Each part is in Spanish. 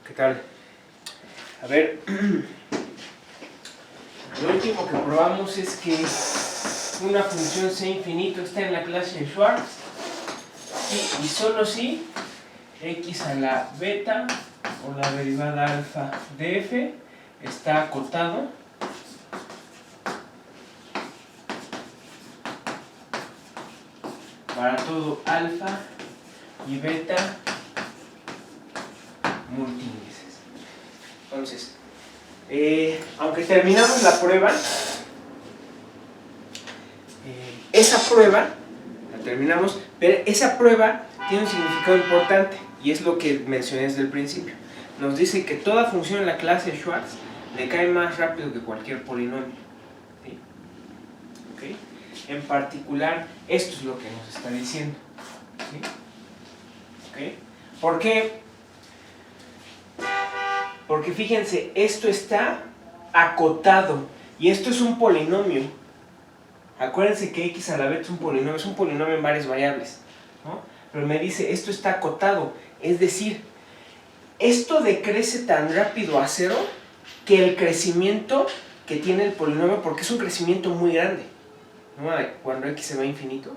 ¿Qué tal? A ver, lo último que probamos es que una función c infinito está en la clase de Schwartz y solo si x a la beta o la derivada alfa de f está acotado para todo alfa y beta multiíndices. Entonces, aunque terminamos la prueba, esa prueba la terminamos, pero esa prueba tiene un significado importante y es lo que mencioné desde el principio. Nos dice que toda función en la clase de Schwartz decae más rápido que cualquier polinomio. ¿Sí? ¿Okay? En particular, esto es lo que nos está diciendo. ¿Sí? ¿Okay? ¿Por qué? Porque fíjense, esto está acotado y esto es un polinomio. Acuérdense que x a la beta es un polinomio en varias variables, ¿no? Pero me dice, esto está acotado, es decir, esto decrece tan rápido a cero que el crecimiento que tiene el polinomio, porque es un crecimiento muy grande, ¿no? Cuando x se va a infinito,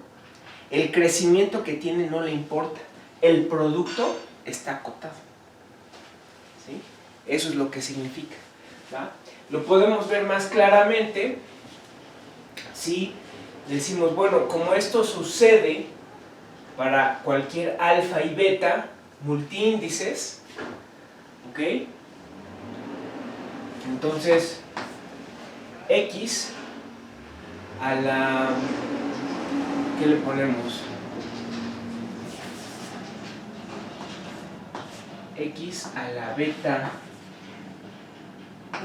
el crecimiento que tiene no le importa, el producto está acotado. ¿Sí? Eso es lo que significa, ¿va? Lo podemos ver más claramente si decimos, bueno, como esto sucede para cualquier alfa y beta multiíndices, ¿ok? Entonces, x a la... ¿qué le ponemos? X a la beta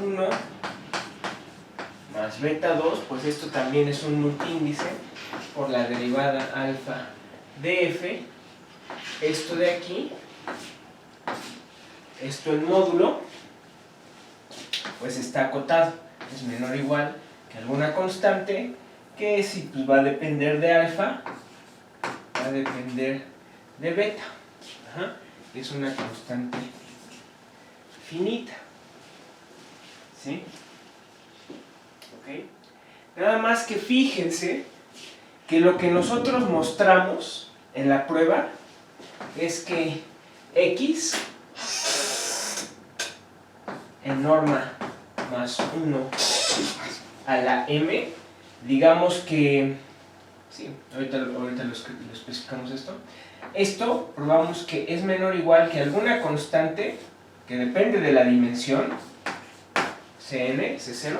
1 más beta 2, pues esto también es un multiíndice por la derivada alfa de f. Esto de aquí, esto el módulo, pues está acotado, es menor o igual que alguna constante que si pues va a depender de alfa, va a depender de beta. Ajá. Es una constante finita. ¿Sí? ¿Ok? Nada más que fíjense que lo que nosotros mostramos en la prueba es que x en norma más 1 a la m, digamos que, sí, ahorita lo especificamos esto probamos que es menor o igual que alguna constante que depende de la dimensión, Cn, C0,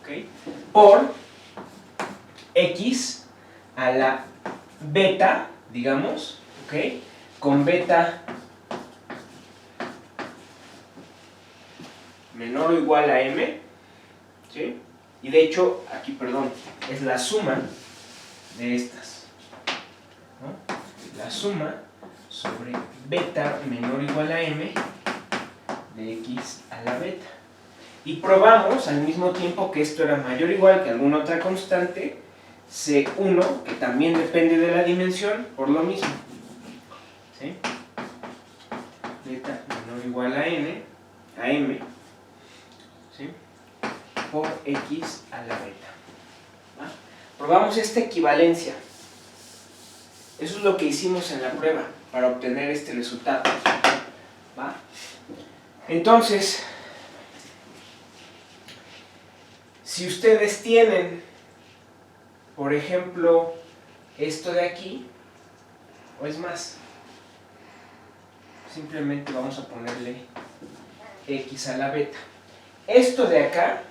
¿okay? Por x a la beta, digamos, ¿okay? Con beta menor o igual a m, ¿sí? Y de hecho, aquí, perdón, es la suma de estas, ¿no? La suma sobre beta menor o igual a m de x a la beta. Y probamos al mismo tiempo que esto era mayor o igual que alguna otra constante, C1, que también depende de la dimensión, por lo mismo. ¿Sí? Beta menor o igual a m, ¿sí? Por x a la beta. ¿Va? Probamos esta equivalencia. Eso es lo que hicimos en la prueba para obtener este resultado. ¿Va? Entonces, si ustedes tienen, por ejemplo, esto de aquí, o es más, simplemente vamos a ponerle x a la beta. Esto de acá,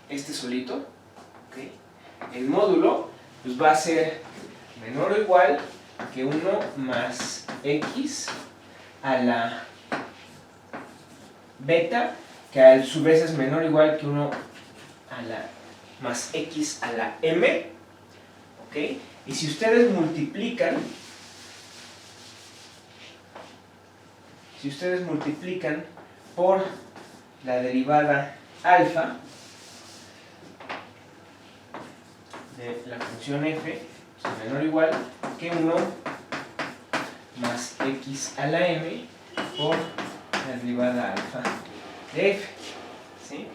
este solito, ¿okay? El módulo pues va a ser menor o igual que 1 más x a la beta, que a su vez es menor o igual que 1 a la más x a la m, ¿ok? Y si ustedes multiplican por la derivada alfa de la función f, es menor o igual que 1 más x a la m por la derivada alfa de f. ¿Sí?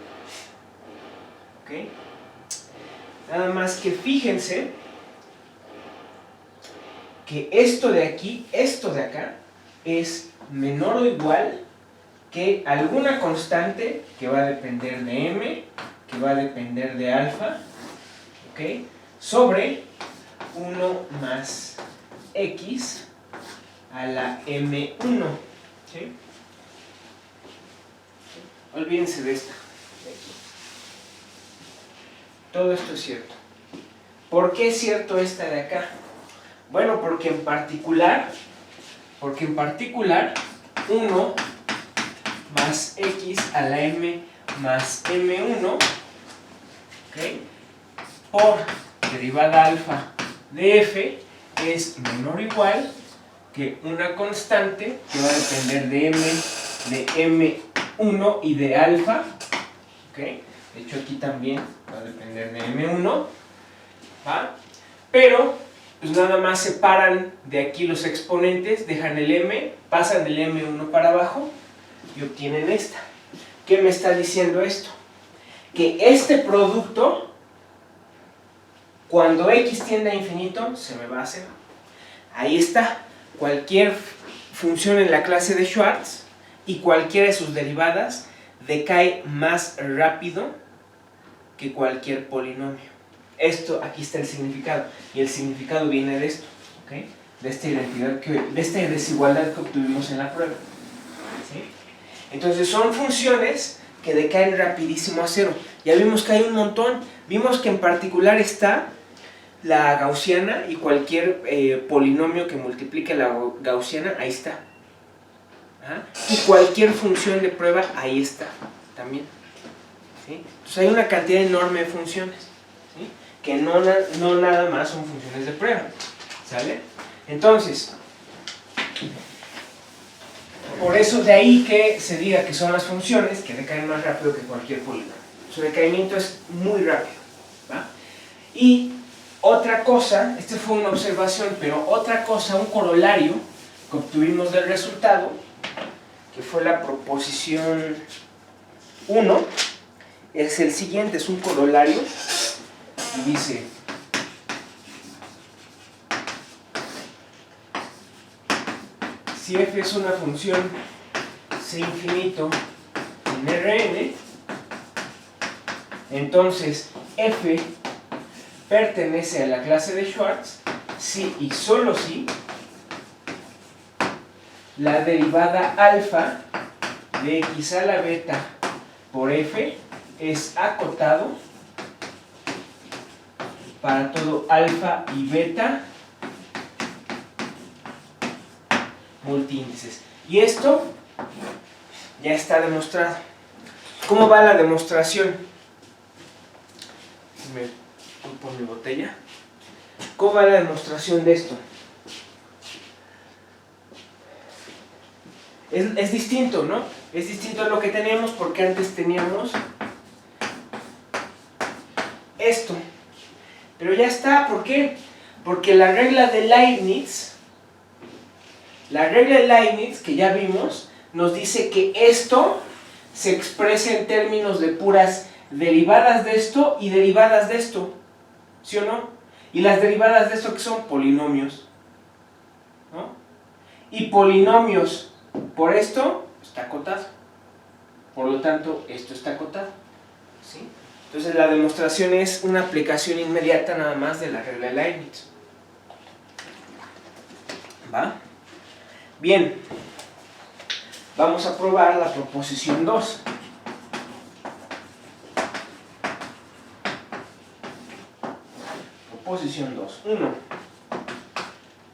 ¿Ok? Nada más que fíjense que esto de aquí, esto de acá, es menor o igual que alguna constante que va a depender de m, que va a depender de alfa, ¿ok? Sobre 1 más x a la m1. ¿Sí? Olvídense de esta. De aquí. Todo esto es cierto. ¿Por qué es cierto esta de acá? Bueno, porque en particular 1 más x a la m más m1, ¿okay?, por derivada alfa de f es menor o igual que una constante que va a depender de m1 y de alfa, ¿okay? De hecho aquí también va a depender de m1, ¿va? Pero pues nada más separan de aquí los exponentes, dejan el m, pasan el m1 para abajo y obtienen esta. ¿Qué me está diciendo esto? Que este producto, cuando x tiende a infinito, se me va a 0. Ahí está. Cualquier función en la clase de Schwartz y cualquiera de sus derivadas decae más rápido que cualquier polinomio. Esto, aquí está el significado, y el significado viene de esto, ¿okay?, de esta identidad, de esta desigualdad que obtuvimos en la prueba. ¿Sí? Entonces son funciones que decaen rapidísimo a 0. Ya vimos que hay un montón. Vimos que en particular está la gaussiana, y cualquier polinomio que multiplique la gaussiana, ahí está. ¿Ah? Y cualquier función de prueba, ahí está también. ¿Sí? Entonces hay una cantidad enorme de funciones, ¿sí?, que no nada más son funciones de prueba. ¿Sale? Entonces, por eso de ahí que se diga que son las funciones que decaen más rápido que cualquier polinomio. Su decaimiento es muy rápido, ¿va? Y otra cosa, esta fue una observación, pero otra cosa, un corolario que obtuvimos del resultado, que fue la proposición 1, es el siguiente, es un corolario, y dice: si f es una función c infinito en Rn, entonces f pertenece a la clase de Schwartz si y solo si la derivada alfa de x a la beta por f es acotado para todo alfa y beta multiíndices. Y esto ya está demostrado. ¿Cómo va la demostración? Me culpo mi botella. ¿Cómo va la demostración de esto? Es distinto, ¿no? Es distinto a lo que teníamos, porque antes teníamos esto. Pero ya está. ¿Por qué? Porque la regla de Leibniz, que ya vimos, nos dice que esto se expresa en términos de puras derivadas de esto y derivadas de esto. ¿Sí o no? Y las derivadas de esto, ¿qué son? Polinomios, ¿no? Y polinomios por esto está acotado. Por lo tanto, esto está acotado. ¿Sí? Entonces la demostración es una aplicación inmediata nada más de la regla de Leibniz. ¿Va? Bien. Vamos a probar la proposición 2. Proposición 2. 1.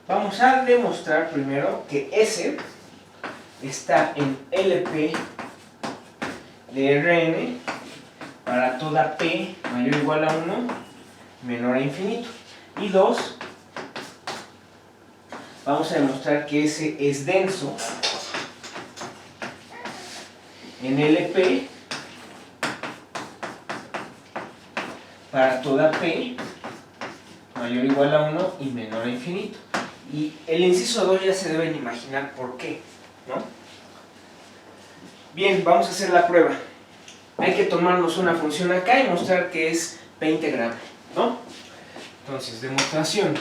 Vamos a demostrar primero que S está en LP de Rn para toda P mayor o igual a 1 menor a infinito. Y 2. Vamos a demostrar que S es denso en LP para toda P mayor o igual a 1 y menor a infinito. Y el inciso 2 ya se deben imaginar por qué, ¿no? Bien, vamos a hacer la prueba. Hay que tomarnos una función acá y mostrar que es P integrable, ¿no? Entonces, demostración.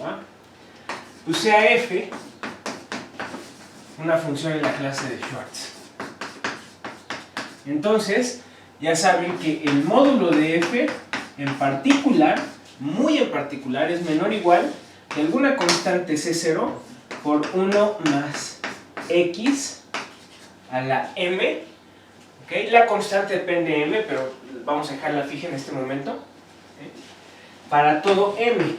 ¿Va? Puse a f una función en la clase de Schwartz. Entonces, ya saben que el módulo de f en particular, muy en particular, es menor o igual que alguna constante C0 por 1 más x a la m. ¿Okay? La constante depende de m, pero vamos a dejarla fija en este momento. ¿Okay? Para todo m.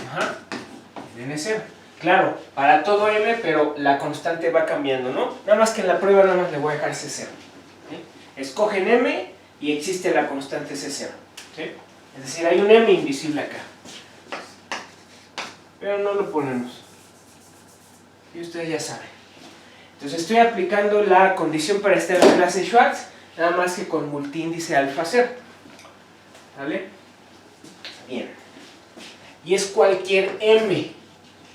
Ajá. n0. Claro, para todo m, pero la constante va cambiando, ¿no? Nada más que en la prueba nada más le voy a dejar C0. ¿Okay? Escogen m y existe la constante C0. ¿Sí? Es decir, hay un m invisible acá. Pero no lo ponemos. Y ustedes ya saben. Entonces estoy aplicando la condición para estar en la clase Schwartz, nada más que con multiíndice alfa 0. ¿Vale? Bien. Y es cualquier m.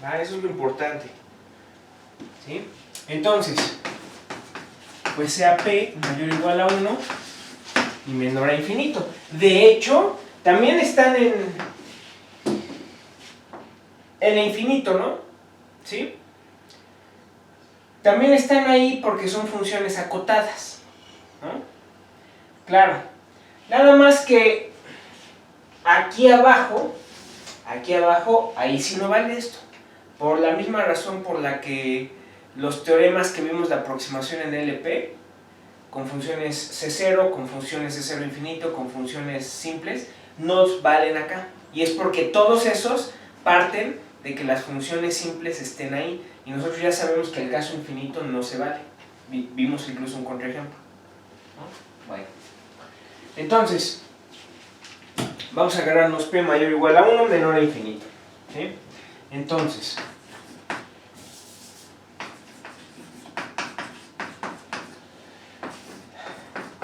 ¿Vale? Eso es lo importante. ¿Sí? Entonces, pues sea p mayor o igual a 1 y menor a infinito. De hecho, también están en infinito, ¿no? ¿Sí? También están ahí porque son funciones acotadas, ¿no? Claro, nada más que aquí abajo, ahí sí no vale esto. Por la misma razón por la que los teoremas que vimos de aproximación en LP, con funciones C0, con funciones C0 infinito, con funciones simples, no valen acá. Y es porque todos esos parten de que las funciones simples estén ahí. Y nosotros ya sabemos que el caso infinito no se vale. Vimos incluso un contraejemplo, ¿no? Bueno. Entonces, vamos a agarrarnos P mayor o igual a 1, menor a infinito. ¿Sí? Entonces,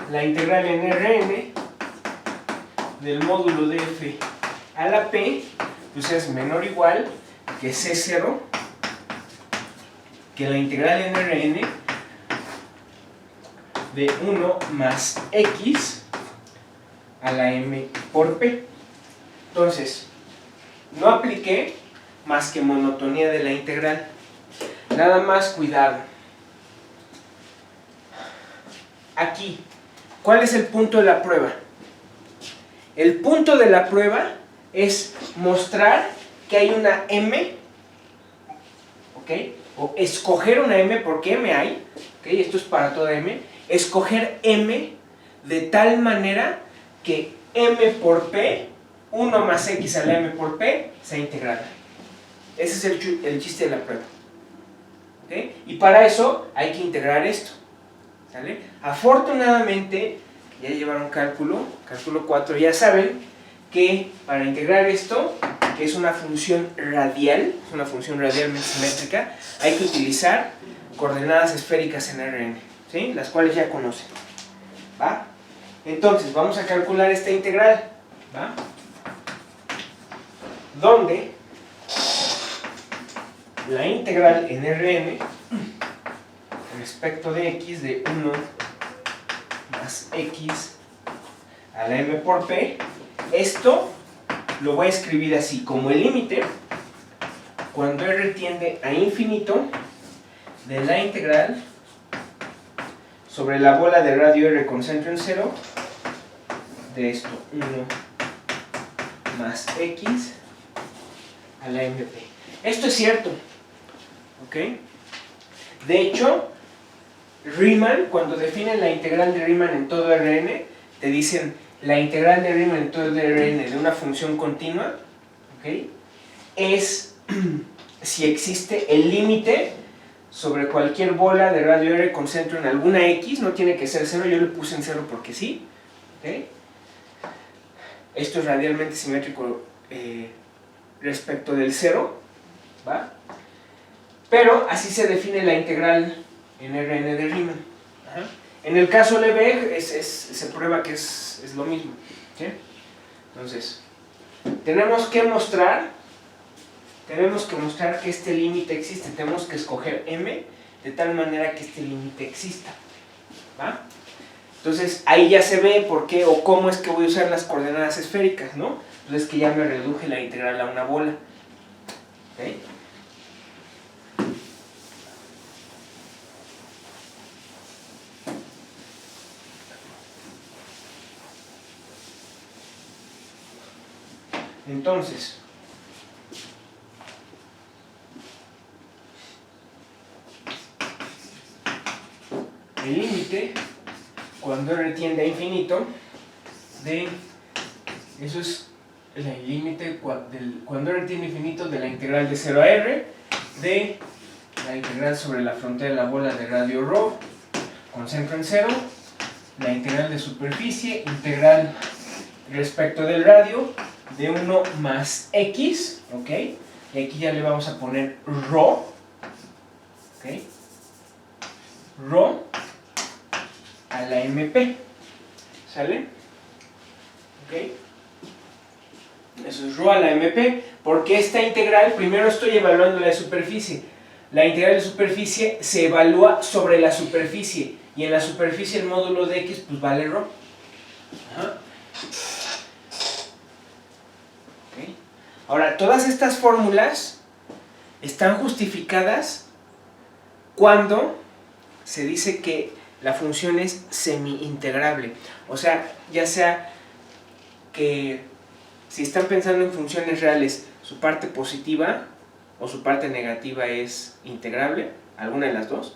la integral en Rn del módulo de f a la p, pues es menor o igual que C0, que la integral en Rn de 1 más x a la m por p. Entonces, no apliqué más que monotonía de la integral. Nada más cuidado. Aquí, ¿cuál es el punto de la prueba? El punto de la prueba es mostrar que hay una m, ¿ok? O escoger una m, porque m hay, ¿ok? Esto es para toda m. Escoger m de tal manera que m por p, 1 más x a la m por p, sea integral. Ese es el chiste de la prueba. ¿Okay? Y para eso hay que integrar esto. ¿Sale? Afortunadamente, ya llevaron cálculo 4, ya saben que para integrar esto, que es una función radial, es una función radialmente simétrica, hay que utilizar coordenadas esféricas en Rn, ¿sí? Las cuales ya conocen. ¿Va? Entonces, vamos a calcular esta integral, ¿va? Donde la integral en Rn respecto de x de 1 más x a la m por p, esto lo voy a escribir así, como el límite cuando r tiende a infinito de la integral sobre la bola de radio r con centro en 0 de esto, 1 más x a la mp. Esto es cierto, ¿ok? De hecho, Riemann, cuando definen la integral de Riemann en todo Rn, te dicen la integral de Riemann en todo Rn de una función continua, ¿ok? Es si existe el límite sobre cualquier bola de radio r con centro en alguna x, no tiene que ser 0, yo le puse en 0 porque sí, ¿ok? Esto es radialmente simétrico respecto del 0, ¿va? Pero así se define la integral en Rn de Riemann. Ajá. En el caso Lebesgue se prueba que es lo mismo. ¿Sí? Entonces, tenemos que mostrar que este límite existe. Tenemos que escoger m de tal manera que este límite exista. ¿Va? Entonces, ahí ya se ve por qué o cómo es que voy a usar las coordenadas esféricas, ¿no? Entonces, que ya me reduje la integral a una bola. ¿Okay? Entonces, el límite cuando r tiende a infinito eso es el límite cuando r tiende a infinito de la integral de 0 a r de la integral sobre la frontera de la bola de radio ρ con centro en 0, la integral de superficie, integral respecto del radio de 1 más x, ¿ok? Y aquí ya le vamos a poner ρ, ¿ok? Ρ a la mp, ¿sale? ¿Ok? Eso es ρ a la mp, porque esta integral, primero estoy evaluando la superficie. La integral de superficie se evalúa sobre la superficie, y en la superficie el módulo de x pues vale ρ. Ajá. ¿Okay? Ahora, todas estas fórmulas están justificadas cuando se dice que la función es semi-integrable. O sea, ya sea que si están pensando en funciones reales, su parte positiva o su parte negativa es integrable, alguna de las dos.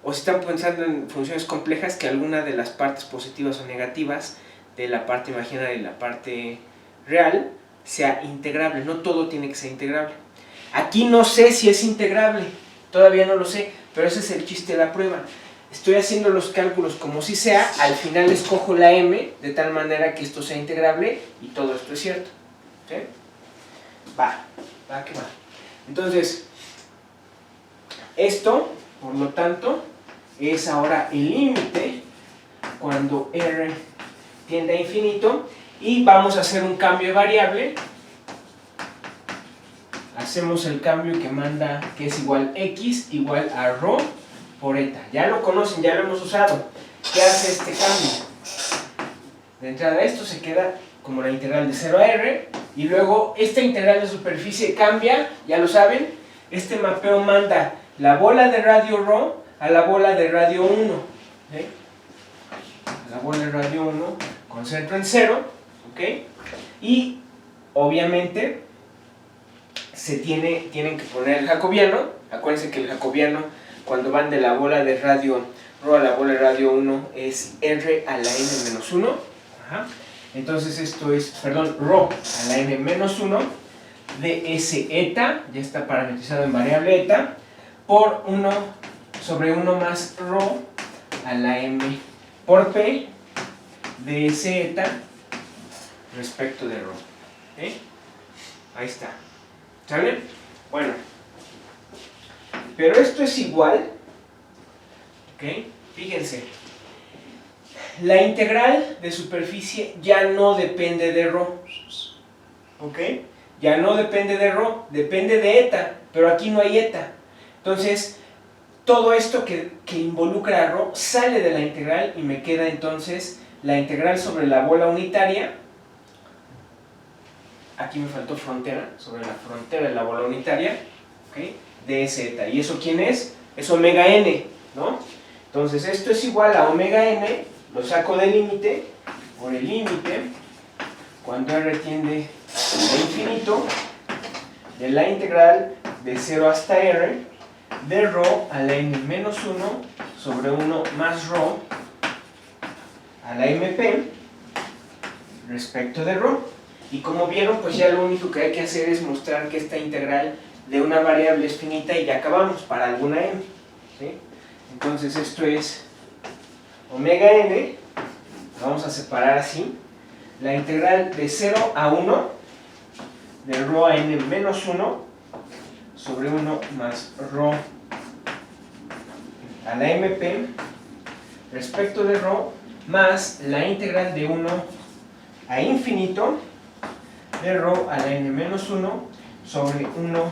O si están pensando en funciones complejas, que alguna de las partes positivas o negativas de la parte imaginaria y la parte real sea integrable. No todo tiene que ser integrable. Aquí no sé si es integrable, todavía no lo sé, pero ese es el chiste de la prueba. Estoy haciendo los cálculos como si sea, al final escojo la m de tal manera que esto sea integrable y todo esto es cierto. ¿Sí? Va que va. Entonces, esto, por lo tanto, es ahora el límite cuando r tiende a infinito, y vamos a hacer un cambio de variable. Hacemos el cambio que manda, que es igual x igual a ρ por eta. Ya lo conocen, ya lo hemos usado. ¿Qué hace este cambio? De entrada esto se queda como la integral de 0 a r, y luego esta integral de superficie cambia, ya lo saben. Este mapeo manda la bola de radio ρ a la bola de radio 1. ¿Okay? A la bola de radio 1 con centro en 0. ¿Okay? Y obviamente tienen que poner el jacobiano. Acuérdense que el jacobiano, cuando van de la bola de radio ρ a la bola de radio 1, es r a la n menos 1. Ajá. Entonces esto es, perdón, ρ a la n menos 1 de s eta, ya está parametrizado en variable eta, por 1 sobre 1 más ρ a la m por p de s eta respecto de ρ. ¿Okay? Ahí está. ¿Sale? Bueno. Pero esto es igual. ¿Ok? Fíjense. La integral de superficie ya no depende de ρ. ¿Ok? Ya no depende de ρ, depende de eta, pero aquí no hay eta. Entonces, todo esto que involucra a ρ sale de la integral y me queda entonces la integral sobre la bola unitaria. Aquí me faltó frontera, sobre la frontera de la bola unitaria, ¿okay? De z. ¿Y eso quién es? Es omega n, ¿no? Entonces esto es igual a omega n, lo saco del límite, por el límite, cuando r tiende a infinito, de la integral de 0 hasta r, de ρ a la n menos 1 sobre 1 más ρ a la mp respecto de ρ. Y como vieron, pues ya lo único que hay que hacer es mostrar que esta integral de una variable es finita y ya acabamos para alguna m. ¿Sí? Entonces esto es omega n, lo vamos a separar así, la integral de 0 a 1 de ρ a n menos 1 sobre 1 más ρ a la mp respecto de ρ más la integral de 1 a infinito de rho a la n-1 sobre 1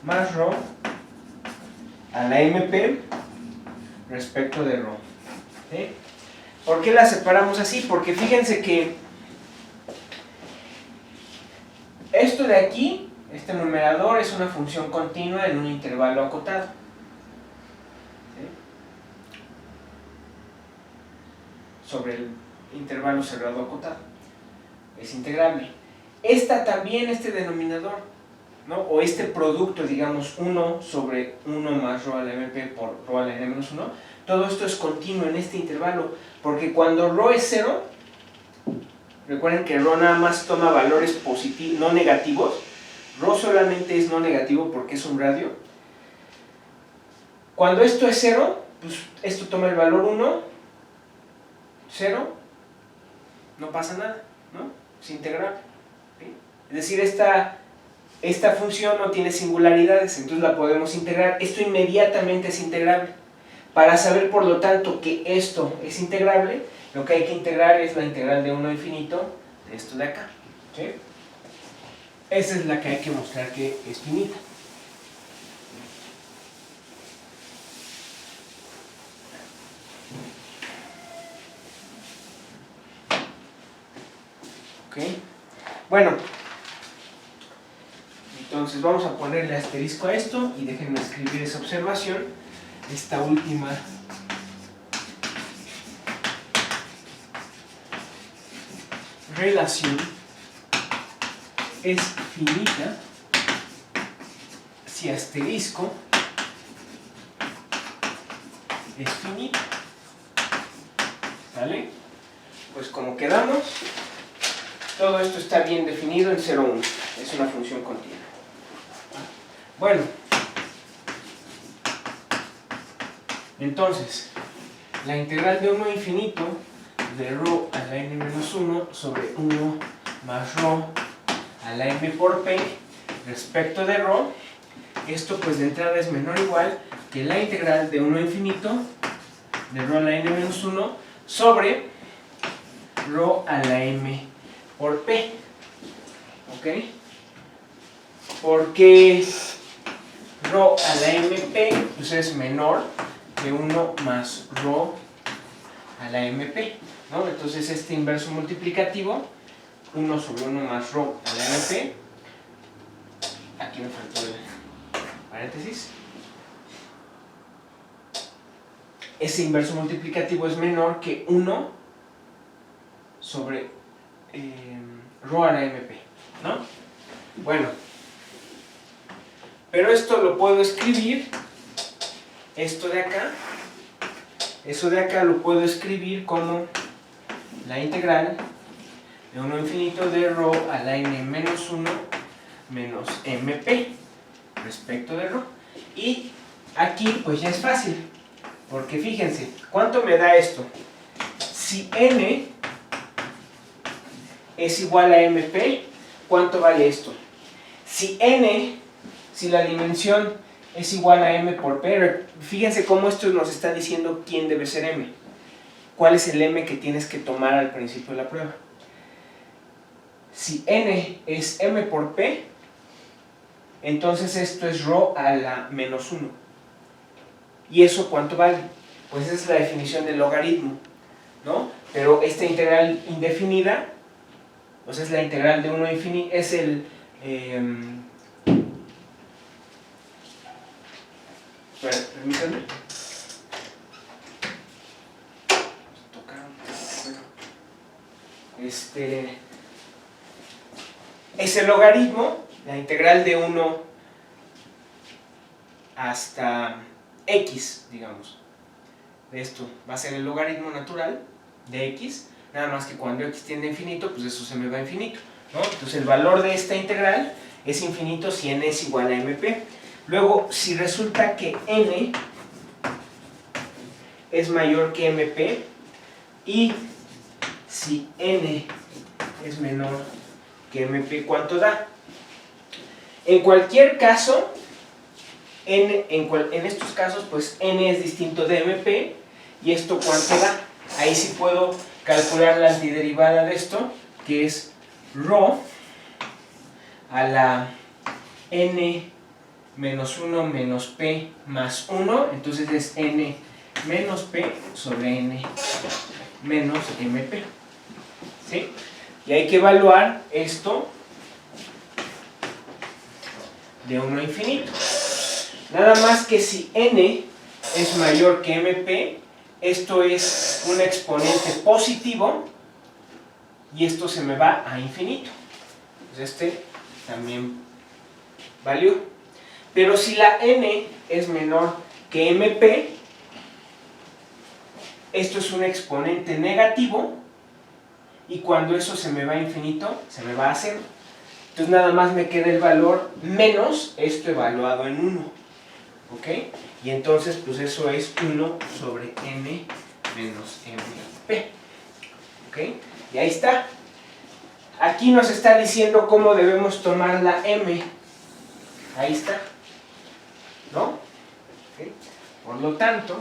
más rho a la mp respecto de rho. ¿Sí? ¿Por qué la separamos así? Porque fíjense que esto de aquí, este numerador, es una función continua en un intervalo acotado. ¿Sí? Sobre el intervalo cerrado acotado. Es integrable. Esta también, este denominador, ¿no? O este producto, digamos, 1 sobre 1 más rho a la mp por rho a la n-1, todo esto es continuo en este intervalo, porque cuando rho es 0, recuerden que rho nada más toma valores positivos, no negativos. Rho solamente es no negativo porque es un radio. Cuando esto es 0, pues esto toma el valor 1, 0, no pasa nada, ¿no? Es integrable. ¿Sí? Es decir, esta función no tiene singularidades, entonces la podemos integrar. Esto inmediatamente es integrable. Para saber, por lo tanto, que esto es integrable, lo que hay que integrar es la integral de 1 a infinito de esto de acá. ¿Sí? Esa es la que hay que mostrar que es finita. ¿Ok? Bueno, entonces vamos a ponerle asterisco a esto y déjenme escribir esa observación, esta última relación es finita si asterisco es finita. ¿Vale? Pues como quedamos, todo esto está bien definido en 0, 1. Es una función continua. Bueno, entonces, la integral de 1 a infinito de rho a la n-1 sobre 1 más rho a la m por p respecto de rho, esto pues de entrada es menor o igual que la integral de 1 a infinito de rho a la n-1 sobre rho a la m por p. ¿Ok? Porque rho a la mp pues es menor que 1 más rho a la mp, ¿no? Entonces este inverso multiplicativo, 1 sobre 1 más rho a la mp, aquí me faltó el paréntesis, ese inverso multiplicativo es menor que 1 sobre rho a la mp, ¿no? Bueno, pero esto lo puedo escribir, esto de acá, eso de acá lo puedo escribir como la integral de 1 a infinito de rho a la n menos 1 menos mp respecto de rho. Y aquí pues ya es fácil, porque fíjense, ¿cuánto me da esto? Si n es igual a mp, ¿cuánto vale esto? Si la dimensión es igual a m por p, fíjense cómo esto nos está diciendo quién debe ser m. ¿Cuál es el m que tienes que tomar al principio de la prueba? Si n es m por p, entonces esto es rho a la menos 1. ¿Y eso cuánto vale? Pues esa es la definición del logaritmo, ¿no? Pero esta integral indefinida, pues es la integral de 1 a infinito, es el... permítanme. Es el logaritmo, la integral de 1 hasta x, digamos. De esto va a ser el logaritmo natural de x, nada más que cuando x tiende a infinito, pues eso se me va a infinito, ¿no? Entonces el valor de esta integral es infinito si n es igual a mp. Luego, si resulta que n es mayor que mp y si n es menor que mp, ¿cuánto da? En cualquier caso, en estos casos, pues n es distinto de mp, y esto ¿cuánto da? Ahí sí puedo calcular la antiderivada de esto, que es rho a la n menos 1 menos p más 1, entonces es n menos p sobre n menos mp. ¿Sí? Y hay que evaluar esto de 1 a infinito. Nada más que si n es mayor que mp, esto es un exponente positivo y esto se me va a infinito. Pues este también valió. Pero si la n es menor que mp, esto es un exponente negativo y cuando eso se me va a infinito, se me va a 0. Entonces nada más me queda el valor menos esto evaluado en 1. ¿Ok? Y entonces pues eso es 1 sobre n menos mp. ¿Ok? Y ahí está. Aquí nos está diciendo cómo debemos tomar la m. Ahí está. ¿No? ¿Ok? Por lo tanto,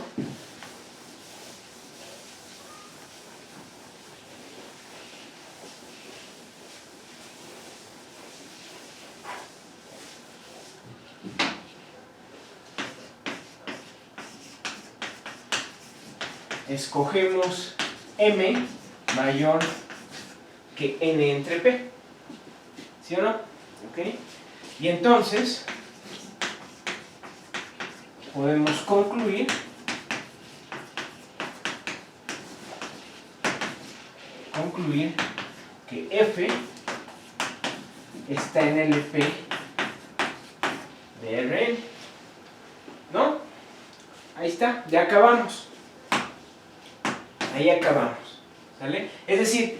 escogemos m mayor que n entre p. ¿Sí o no? ¿Ok? Y entonces podemos concluir que f está en LP de Rn. ¿No? Ahí está, ya acabamos. Ahí acabamos. ¿Sale? Es decir,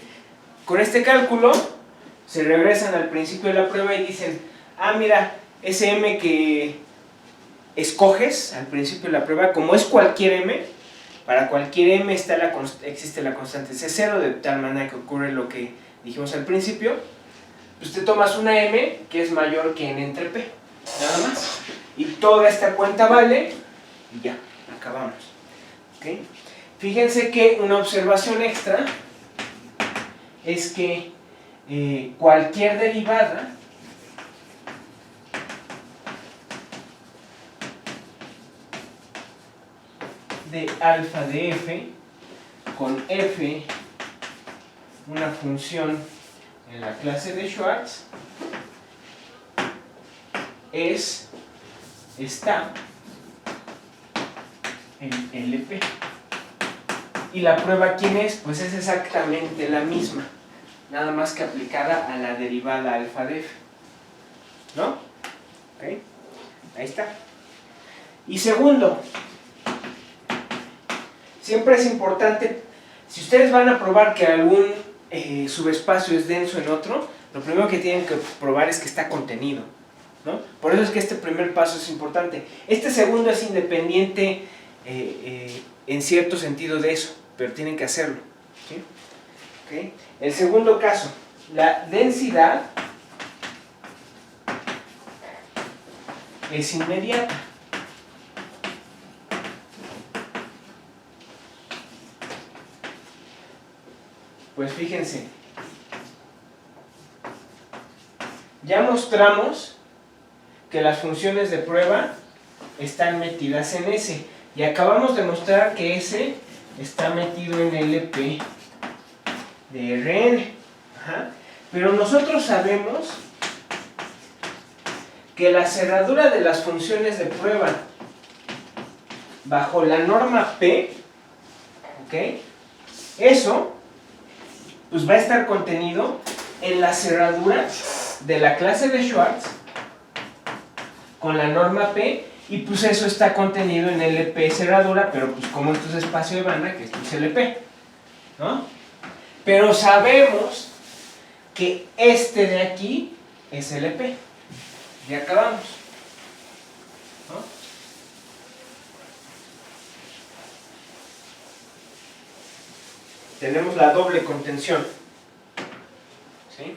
con este cálculo se regresan al principio de la prueba y dicen, ah, mira, ese m que escoges al principio de la prueba, como es cualquier m, para cualquier m existe la constante C0, de tal manera que ocurre lo que dijimos al principio, pues te tomas una m que es mayor que n entre p, nada más. Y toda esta cuenta vale, y ya, acabamos. ¿Okay? Fíjense que una observación extra es que cualquier derivada de alfa de f con f, una función en la clase de Schwartz, está en LP. Y la prueba, ¿quién es? Pues es exactamente la misma, nada más que aplicada a la derivada alfa de f. ¿No? ¿Ok? Ahí está. Y segundo, siempre es importante, si ustedes van a probar que algún subespacio es denso en otro, lo primero que tienen que probar es que está contenido, ¿no? Por eso es que este primer paso es importante. Este segundo es independiente en cierto sentido de eso, pero tienen que hacerlo. ¿Sí? ¿Okay? El segundo caso, la densidad es inmediata. Pues fíjense, ya mostramos que las funciones de prueba están metidas en S y acabamos de mostrar que S está metido en LP de Rn. Ajá. Pero nosotros sabemos que la cerradura de las funciones de prueba bajo la norma P, ¿ok? Eso pues va a estar contenido en la cerradura de la clase de Schwartz con la norma P, y pues eso está contenido en LP cerradura, pero pues como esto es espacio de banda, que esto es LP, ¿no? Pero sabemos que este de aquí es LP. Ya acabamos, ¿no? Tenemos la doble contención, ¿sí?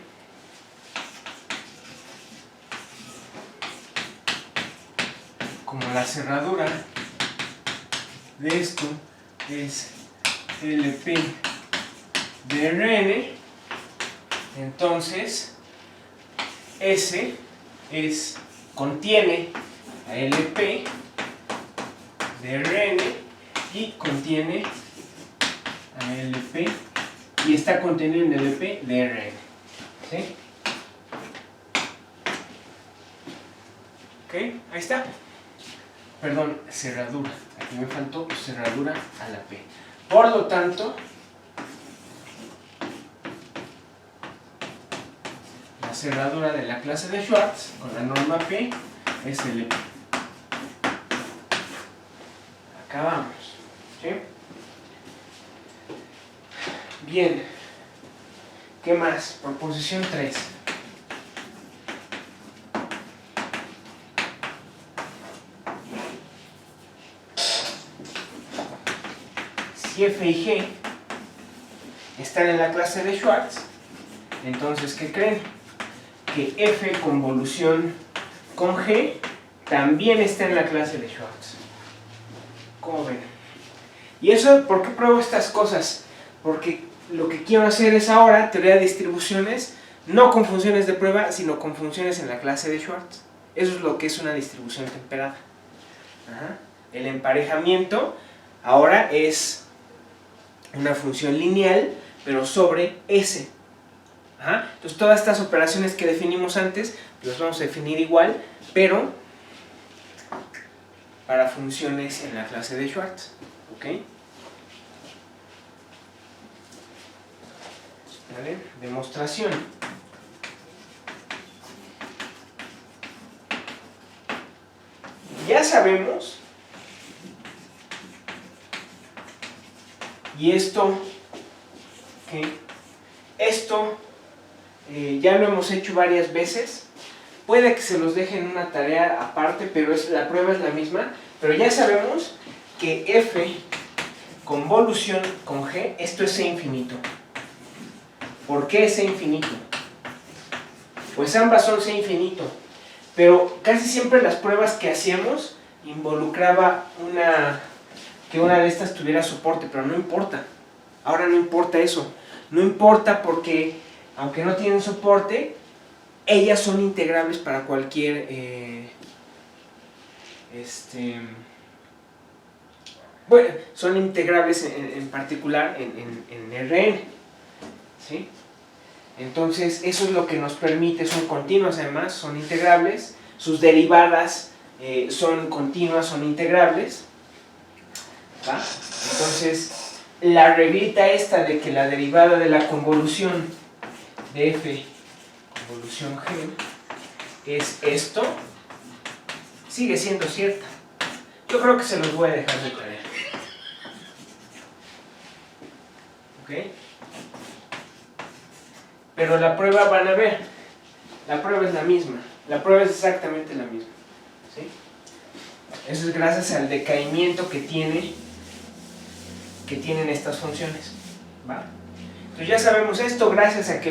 Como la cerradura de esto es LP de Rn, Entonces, S contiene a LP de Rn y contiene a LP y está contenido en LP de Rn. ¿Sí? Ok, ahí está. Perdón, cerradura. Aquí me faltó cerradura a la P. Por lo tanto, la cerradura de la clase de Schwartz con la norma P es LP. Acabamos. ¿Sí? Bien. ¿Qué más? Proposición 3. Si F y G están en la clase de Schwartz, entonces, ¿qué creen? Que F convolución con G también está en la clase de Schwartz. ¿Cómo ven? ¿Y eso por qué pruebo estas cosas? Porque lo que quiero hacer es ahora teoría de distribuciones, no con funciones de prueba, sino con funciones en la clase de Schwartz. Eso es lo que es una distribución temperada. Ajá. El emparejamiento ahora es una función lineal, pero sobre S. Ajá. Entonces todas estas operaciones que definimos antes, las vamos a definir igual, pero para funciones en la clase de Schwartz. ¿Ok? ¿Vale? Demostración. Ya sabemos, y esto, ¿okay? Esto ya lo hemos hecho varias veces, puede que se los deje en una tarea aparte, pero la prueba es la misma, pero ya sabemos que F convolución con G, esto es C infinito. ¿Por qué C infinito? Pues ambas son C infinito, pero casi siempre las pruebas que hacíamos involucraba que una de estas tuviera soporte, pero no importa. Ahora no importa eso. No importa porque, aunque no tienen soporte, ellas son integrables para cualquier bueno, son integrables en particular en Rn. ¿Sí? Entonces, eso es lo que nos permite, son continuas además, son integrables, sus derivadas son continuas, son integrables. ¿Va? Entonces, la reglita esta de que la derivada de la convolución de F, convolución G, es esto, sigue siendo cierta. Yo creo que se los voy a dejar de tarea. ¿Ok? Pero la prueba van a ver, la prueba es la misma, la prueba es exactamente la misma. ¿Sí? Eso es gracias al decaimiento que tienen estas funciones. ¿Va? Entonces ya sabemos esto gracias a que